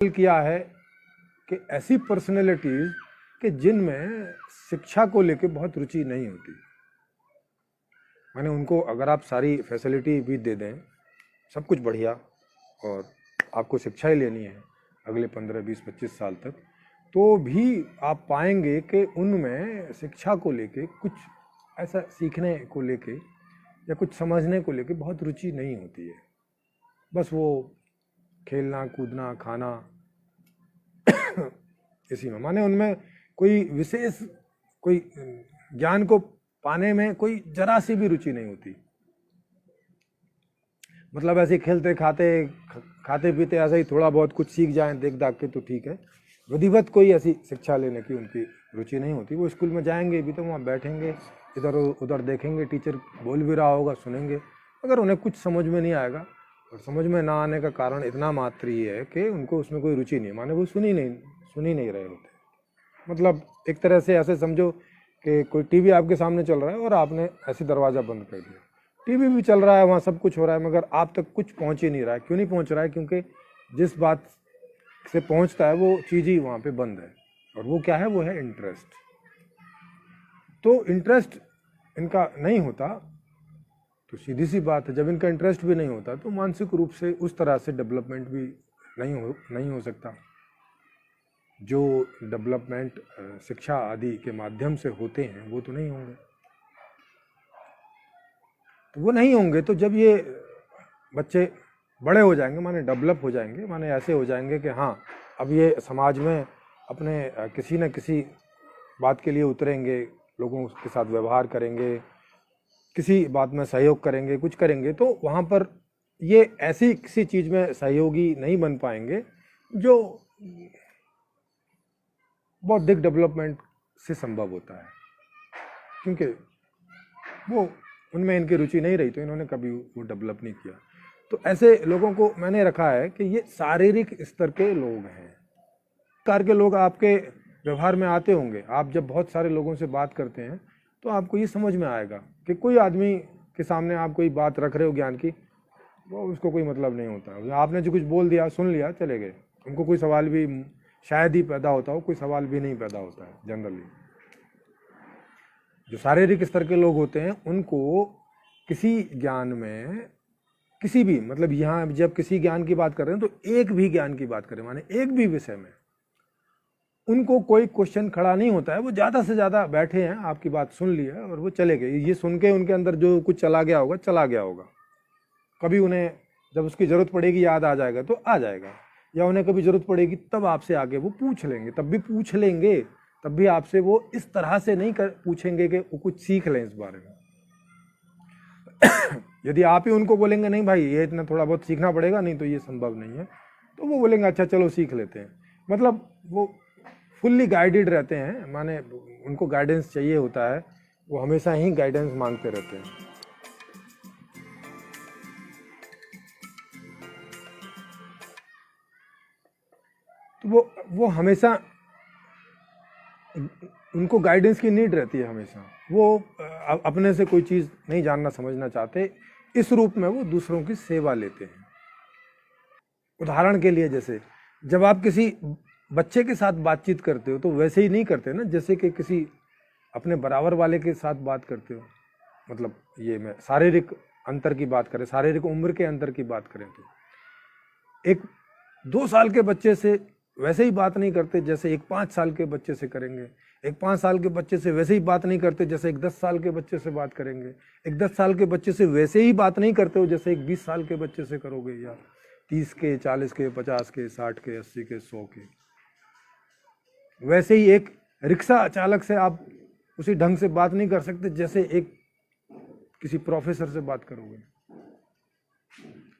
किया है कि ऐसी पर्सनैलिटीज कि जिनमें शिक्षा को लेके बहुत रुचि नहीं होती, माने उनको अगर आप सारी फैसिलिटी भी दे दें, सब कुछ बढ़िया, और आपको शिक्षा ही लेनी है अगले 15, 20, 25 साल तक, तो भी आप पाएंगे कि उनमें शिक्षा को लेके कुछ ऐसा सीखने को लेके या कुछ समझने को लेके बहुत रुचि नहीं होती है। बस वो खेलना कूदना खाना इसी में, माने उनमें कोई विशेष कोई ज्ञान को पाने में कोई जरा सी भी रुचि नहीं होती। मतलब ऐसे खेलते खाते पीते ऐसे ही थोड़ा बहुत कुछ सीख जाएं देख दाख के तो ठीक है, विधिवत कोई ऐसी शिक्षा लेने की उनकी रुचि नहीं होती। वो स्कूल में जाएंगे भी तो वहाँ बैठेंगे, इधर उधर देखेंगे, टीचर बोल भी रहा होगा सुनेंगे, मगर उन्हें कुछ समझ में नहीं आएगा। और समझ में ना आने का कारण इतना मात्र ही है कि उनको उसमें कोई रुचि नहीं, माने वो सुन ही नहीं रहे होते। मतलब एक तरह से ऐसे समझो कि कोई टीवी आपके सामने चल रहा है और आपने ऐसे दरवाज़ा बंद कर दिया, टीवी भी चल रहा है, वहाँ सब कुछ हो रहा है, मगर आप तक कुछ पहुँच ही नहीं रहा है। क्यों नहीं पहुँच रहा है? क्योंकि जिस बात से पहुँचता है वो चीज़ ही वहाँ पे बंद है। और वो क्या है? वो है इंटरेस्ट। तो इंटरेस्ट इनका नहीं होता, तो सीधी सी बात है, जब इनका इंटरेस्ट भी नहीं होता तो मानसिक रूप से उस तरह से डेवलपमेंट भी नहीं हो सकता। जो डेवलपमेंट शिक्षा आदि के माध्यम से होते हैं वो तो नहीं होंगे। तो वो नहीं होंगे तो जब ये बच्चे बड़े हो जाएंगे, माने डेवलप हो जाएंगे, माने ऐसे हो जाएंगे कि हाँ अब ये समाज में अपने किसी न किसी बात के लिए उतरेंगे, लोगों के साथ व्यवहार करेंगे, किसी बात में सहयोग करेंगे, कुछ करेंगे, तो वहाँ पर ये ऐसी किसी चीज़ में सहयोगी नहीं बन पाएंगे जो बौद्धिक डेवलपमेंट से संभव होता है, क्योंकि वो उनमें इनकी रुचि नहीं रही तो इन्होंने कभी वो डेवलप नहीं किया। तो ऐसे लोगों को मैंने रखा है कि ये शारीरिक स्तर के लोग हैं। प्रकार के लोग आपके व्यवहार में आते होंगे। आप जब बहुत सारे लोगों से बात करते हैं तो आपको ये समझ में आएगा कि कोई आदमी के सामने आप कोई बात रख रहे हो ज्ञान की, वो उसको कोई मतलब नहीं होता। आपने जो कुछ बोल दिया, सुन लिया, चले गए। उनको कोई सवाल भी शायद ही पैदा होता हो, कोई सवाल भी नहीं पैदा होता है जनरली। जो शारीरिक स्तर के लोग होते हैं उनको किसी ज्ञान में, किसी भी, मतलब यहाँ जब किसी ज्ञान की बात कर रहे हैं तो एक भी ज्ञान की बात करें, माने एक भी विषय में उनको कोई क्वेश्चन खड़ा नहीं होता है। वो ज़्यादा से ज़्यादा बैठे हैं, आपकी बात सुन ली है और वो चले गए। ये सुन के उनके अंदर जो कुछ चला गया होगा। कभी उन्हें जब उसकी ज़रूरत पड़ेगी याद आ जाएगा तो आ जाएगा, या उन्हें कभी ज़रूरत पड़ेगी तब आपसे आगे वो पूछ लेंगे, तब भी पूछ लेंगे, तब भी आपसे वो इस तरह से नहीं पूछेंगे कि वो कुछ सीख लें इस बारे में। यदि आप ही उनको बोलेंगे नहीं भाई ये इतना थोड़ा बहुत सीखना पड़ेगा, नहीं तो ये संभव नहीं है, तो वो बोलेंगे अच्छा चलो सीख लेते हैं। मतलब वो फुल्ली गाइडेड रहते हैं, माने उनको गाइडेंस चाहिए होता है, वो हमेशा ही गाइडेंस मांगते रहते हैं। तो वो हमेशा, उनको गाइडेंस की नीड रहती है हमेशा। वो अपने से कोई चीज़ नहीं जानना समझना चाहते, इस रूप में वो दूसरों की सेवा लेते हैं। उदाहरण के लिए, जैसे जब आप किसी बच्चे के साथ बातचीत करते हो तो वैसे ही नहीं करते ना जैसे कि किसी अपने बराबर वाले के साथ बात करते हो। मतलब ये मैं शारीरिक अंतर की बात करें, शारीरिक उम्र के अंतर की बात करें तो एक 2 साल के बच्चे से वैसे ही बात नहीं करते जैसे एक 5 साल के बच्चे से करेंगे। एक 5 साल के बच्चे से वैसे ही बात नहीं करते जैसे एक 10 साल के बच्चे से बात करेंगे। एक 10 साल के बच्चे से वैसे ही बात नहीं करते हो जैसे एक 20 साल के बच्चे से करोगे, या 30 के, 40 के, 50 के, 60 के, 80 के, 100 के। वैसे ही एक रिक्शा चालक से आप उसी ढंग से बात नहीं कर सकते जैसे एक किसी प्रोफेसर से बात करोगे।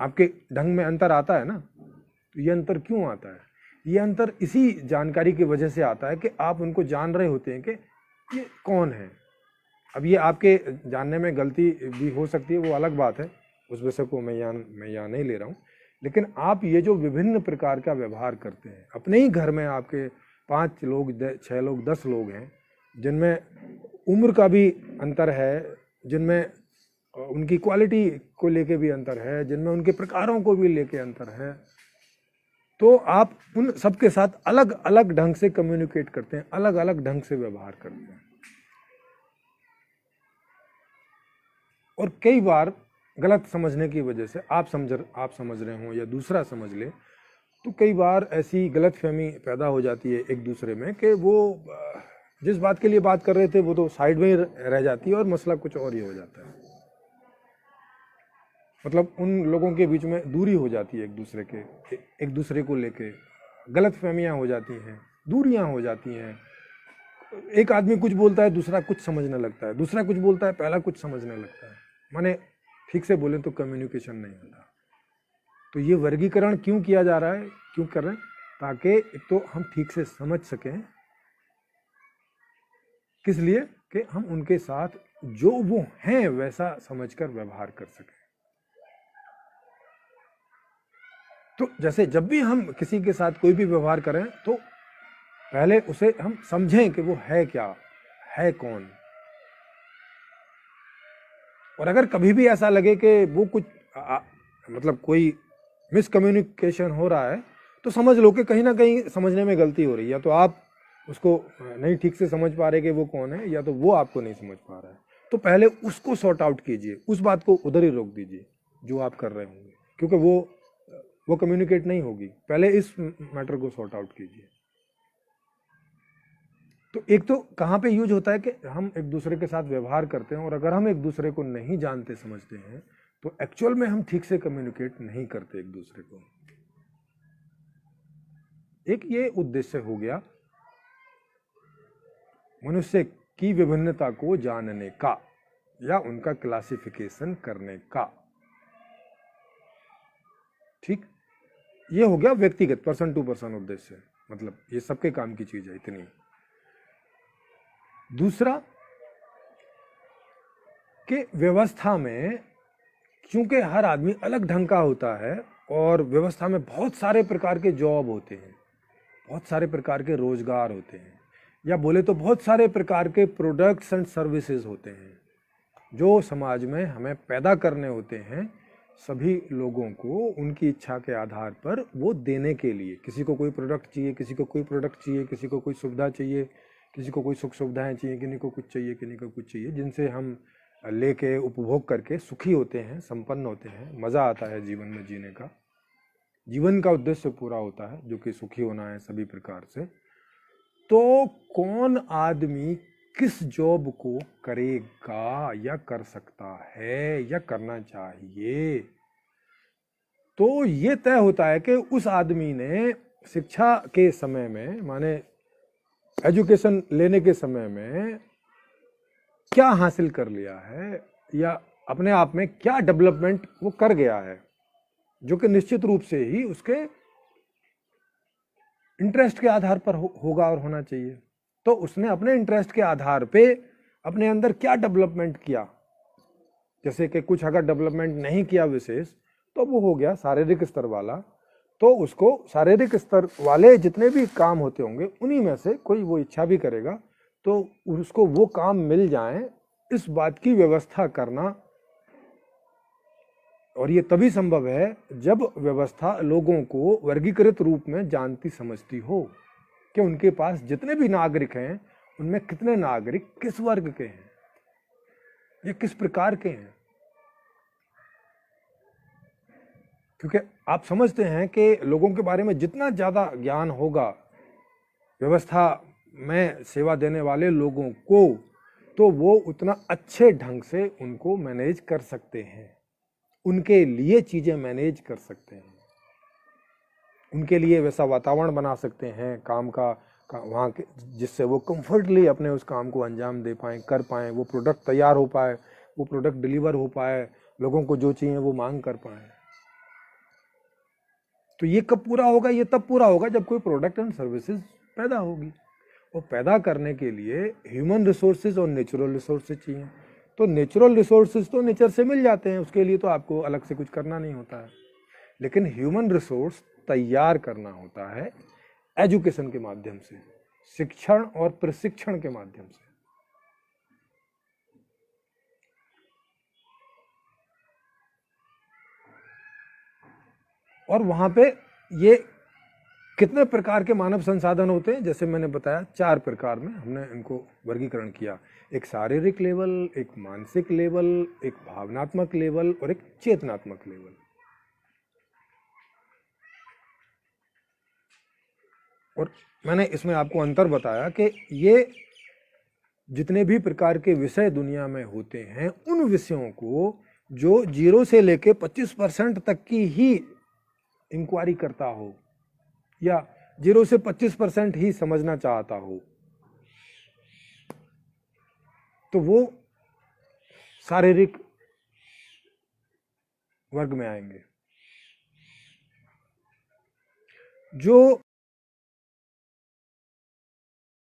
आपके ढंग में अंतर आता है ना। तो ये अंतर क्यों आता है? ये अंतर इसी जानकारी की वजह से आता है कि आप उनको जान रहे होते हैं कि ये कौन है। अब ये आपके जानने में गलती भी हो सकती है, वो अलग बात है, उस विषय को मैं यहाँ नहीं ले रहा हूँ। लेकिन आप ये जो विभिन्न प्रकार का व्यवहार करते हैं अपने ही घर में, आपके 5 लोग, 6 लोग, 10 लोग हैं जिनमें उम्र का भी अंतर है, जिनमें उनकी क्वालिटी को लेके भी अंतर है, जिनमें उनके प्रकारों को भी लेके अंतर है, तो आप उन सबके साथ अलग अलग ढंग से कम्युनिकेट करते हैं, अलग अलग ढंग से व्यवहार करते हैं। और कई बार गलत समझने की वजह से आप समझ रहे हो या दूसरा समझ ले, तो कई बार ऐसी गलतफहमी पैदा हो जाती है एक दूसरे में कि वो जिस बात के लिए बात कर रहे थे वो तो साइड में ही रह जाती है और मसला कुछ और ही हो जाता है। मतलब उन लोगों के बीच में दूरी हो जाती है एक दूसरे को लेके, गलतफहमियां हो जाती हैं, दूरियां हो जाती हैं। एक आदमी कुछ बोलता है, दूसरा कुछ समझने लगता है, दूसरा कुछ बोलता है, पहला कुछ समझने लगता है। माने ठीक से बोले तो कम्युनिकेशन नहीं होता। तो ये वर्गीकरण क्यों किया जा रहा है, क्यों कर रहे हैं? ताकि एक तो हम ठीक से समझ सकें, किस लिए कि हम उनके साथ जो वो हैं वैसा समझकर व्यवहार कर सकें। तो जैसे जब भी हम किसी के साथ कोई भी व्यवहार करें तो पहले उसे हम समझें कि वो है क्या, है कौन। और अगर कभी भी ऐसा लगे कि वो कुछ मतलब कोई मिसकम्युनिकेशन हो रहा है, तो समझ लो कि कहीं ना कहीं समझने में गलती हो रही है। या तो आप उसको नहीं ठीक से समझ पा रहे कि वो कौन है, या तो वो आपको नहीं समझ पा रहा है। तो पहले उसको सॉर्ट आउट कीजिए, उस बात को उधर ही रोक दीजिए जो आप कर रहे होंगे, क्योंकि वो कम्युनिकेट नहीं होगी। पहले इस मैटर को सॉर्ट आउट कीजिए। तो एक तो कहाँ पे यूज होता है कि हम एक दूसरे के साथ व्यवहार करते हैं, और अगर हम एक दूसरे को नहीं जानते समझते हैं तो एक्चुअल में हम ठीक से कम्युनिकेट नहीं करते एक दूसरे को। एक ये उद्देश्य हो गया मनुष्य की विभिन्नता को जानने का या उनका क्लासिफिकेशन करने का। ठीक, ये हो गया व्यक्तिगत, पर्सन टू पर्सन उद्देश्य, मतलब ये सबके काम की चीज है इतनी। दूसरा कि व्यवस्था में क्योंकि हर आदमी अलग ढंग का होता है, और व्यवस्था में बहुत सारे प्रकार के जॉब होते हैं, बहुत सारे प्रकार के रोजगार होते हैं, या बोले तो बहुत सारे प्रकार के प्रोडक्ट्स एंड सर्विसेज होते हैं जो समाज में हमें पैदा करने होते हैं सभी लोगों को उनकी इच्छा के आधार पर वो देने के लिए। किसी को कोई प्रोडक्ट चाहिए, किसी को कोई प्रोडक्ट चाहिए, किसी को कोई सुविधा चाहिए, किसी को कोई सुख सुविधाएं चाहिए, किसी को कुछ चाहिए, किसी को कुछ चाहिए, जिनसे हम लेके उपभोग करके सुखी होते हैं, संपन्न होते हैं, मज़ा आता है जीवन में जीने का, जीवन का उद्देश्य पूरा होता है जो कि सुखी होना है सभी प्रकार से। तो कौन आदमी किस जॉब को करेगा या कर सकता है या करना चाहिए, तो ये तय होता है कि उस आदमी ने शिक्षा के समय में, माने एजुकेशन लेने के समय में क्या हासिल कर लिया है, या अपने आप में क्या डेवलपमेंट वो कर गया है, जो कि निश्चित रूप से ही उसके इंटरेस्ट के आधार पर होगा और होना चाहिए। तो उसने अपने इंटरेस्ट के आधार पे अपने अंदर क्या डेवलपमेंट किया। जैसे कि कुछ अगर डेवलपमेंट नहीं किया विशेष, तो वो हो गया शारीरिक स्तर वाला, तो उसको शारीरिक स्तर वाले जितने भी काम होते होंगे उन्हीं में से कोई वो इच्छा भी करेगा तो उसको वो काम मिल जाए, इस बात की व्यवस्था करना। और ये तभी संभव है जब व्यवस्था लोगों को वर्गीकृत रूप में जानती समझती हो कि उनके पास जितने भी नागरिक हैं उनमें कितने नागरिक किस वर्ग के हैं, ये किस प्रकार के हैं। क्योंकि आप समझते हैं कि लोगों के बारे में जितना ज़्यादा ज्ञान होगा व्यवस्था में सेवा देने वाले लोगों को, तो वो उतना अच्छे ढंग से उनको मैनेज कर सकते हैं, उनके लिए चीज़ें मैनेज कर सकते हैं, उनके लिए वैसा वातावरण बना सकते हैं काम का वहाँ के, जिससे वो कंफर्टली अपने उस काम को अंजाम दे पाएँ, कर पाएँ, वो प्रोडक्ट तैयार हो पाए, वो प्रोडक्ट डिलीवर हो पाए, लोगों को जो चाहिए वो मांग कर पाएँ। तो ये कब पूरा होगा? ये तब पूरा होगा जब कोई प्रोडक्ट एंड सर्विसेज पैदा होगी, और पैदा करने के लिए ह्यूमन रिसोर्सेज और नेचुरल रिसोर्सेज चाहिए। तो नेचुरल रिसोर्सेज तो नेचर से मिल जाते हैं, उसके लिए तो आपको अलग से कुछ करना नहीं होता है, लेकिन ह्यूमन रिसोर्स तैयार करना होता है एजुकेशन के माध्यम से, शिक्षण और प्रशिक्षण के माध्यम से। और वहां पे ये कितने प्रकार के मानव संसाधन होते हैं? जैसे मैंने बताया 4 प्रकार में हमने इनको वर्गीकरण किया। एक शारीरिक लेवल, एक मानसिक लेवल, एक भावनात्मक लेवल और एक चेतनात्मक लेवल। और मैंने इसमें आपको अंतर बताया कि ये जितने भी प्रकार के विषय दुनिया में होते हैं, उन विषयों को जो 0 से लेके 25% तक की ही इंक्वायरी करता हो या 0 से 25% ही समझना चाहता हो, तो वो शारीरिक वर्ग में आएंगे। जो